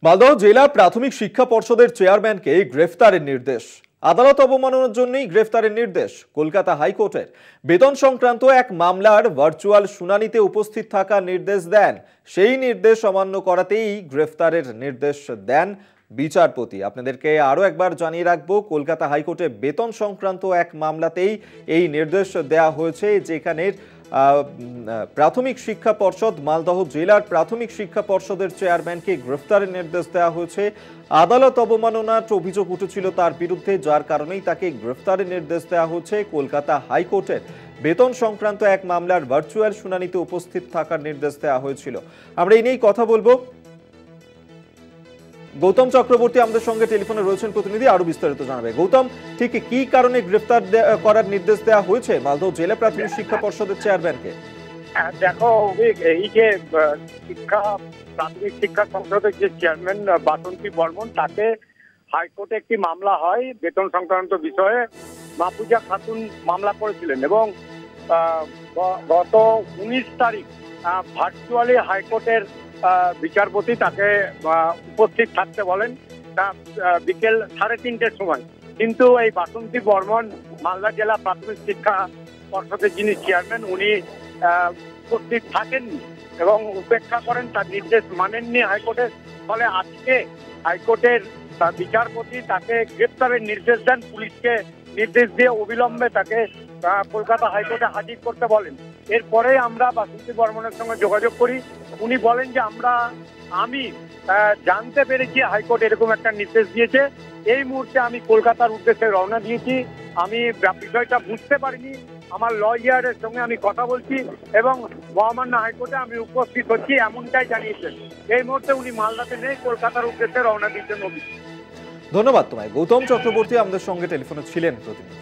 মালদহ জেলা প্রাথমিক শিক্ষা পর্ষদের চেয়ারম্যানকে গ্রেফতারের নির্দেশ। আদালত অবমাননার জন্যই গ্রেফতারের নির্দেশ কলকাতা হাইকোর্টের। বেতন সংক্রান্ত এক মামলার ভার্চুয়াল শুনানিতে উপস্থিত থাকার নির্দেশ দেন। সেই নির্দেশ অমান্য করাতেই গ্রেফতারের নির্দেশ দেন বিচারপতি। আপনাদেরকে আরও একবার জানিয়ে রাখবো, কলকাতা হাইকোর্টে বেতন সংক্রান্ত এক মামলাতেই এই নির্দেশ দেওয়া হয়েছে, যেখানে প্রাথমিক শিক্ষা পর্ষদ মালদহ জেলার প্রাথমিক শিক্ষা পর্ষদের চেয়ারম্যানকে গ্রেফতারের নির্দেশ দেওয়া হয়েছে। আদালত অবমাননার অভিযোগ উঠেছিল তার বিরুদ্ধে, যার কারণেই তাকে গ্রেফতারের নির্দেশ দেওয়া হচ্ছে কলকাতা হাইকোর্টের। বেতন সংক্রান্ত এক মামলার ভার্চুয়াল শুনানিতে উপস্থিত থাকার নির্দেশ দেওয়া হয়েছিল। আমরা এই নিয়েই কথা বলবো। গৌতম চক্রবর্তী আমাদের সঙ্গে টেলিফোনে রয়েছেন প্রতিনিধি, আরো বিস্তারিত জানাবে। গৌতম, ঠিক কি কারণে গ্রেফতার করার নির্দেশ দেওয়া হয়েছে মালদহ জেলা প্রাথমিক শিক্ষা পর্ষদের চেয়ারম্যানকে? দেখো, এই যে প্রাথমিক শিক্ষা সংসদের যে চেয়ারম্যান বাসন্তী বর্মন, তাকে হাইকোর্টে একটি মামলা হয় বেতন সংক্রান্ত বিষয়ে। মাহফুজা খাতুন মামলা করেছিলেন এবং গত 19 তারিখ ভার্চুয়ালি হাইকোর্টের বিচারপতি তাকে উপস্থিত থাকতে বলেন বিকেল 3:30টার সময়। কিন্তু এই বাসন্তী বর্মন মালদা জেলা প্রাথমিক শিক্ষা পর্ষদের যিনি চেয়ারম্যান, উনি উপস্থিত থাকেননি এবং উপেক্ষা করেন, তার নির্দেশ মানেননি হাইকোর্টের। ফলে আজকে হাইকোর্টের বিচারপতি তাকে গ্রেপ্তারের নির্দেশ দেন, পুলিশকে নির্দেশ দিয়ে অবিলম্বে তাকে কলকাতা হাইকোর্টে হাজির করতে বলেন। এরপরে আমরা বাসন্তী বর্মনের সঙ্গে যোগাযোগ করি। উনি বলেন যে আমি জানতে পেরেছি হাইকোর্ট এরকম একটা নির্দেশ দিয়েছে, এই মুহূর্তে আমি কলকাতার উদ্দেশ্যে রওনা দিয়েছি। আমি বিষয়টা বুঝতে পারিনি, আমার লয়ারের সঙ্গে আমি কথা বলছি এবং মহামান্য হাইকোর্টে আমি উপস্থিত হচ্ছি, এমনটাই জানিয়েছেন। এই মুহূর্তে উনি মালদাতে নেই, কলকাতার উদ্দেশ্যে রওনা দিয়েছেন। ধন্যবাদ তোমায়। গৌতম চক্রবর্তী আমাদের সঙ্গে টেলিফোনে ছিলেন প্রতিনিধি।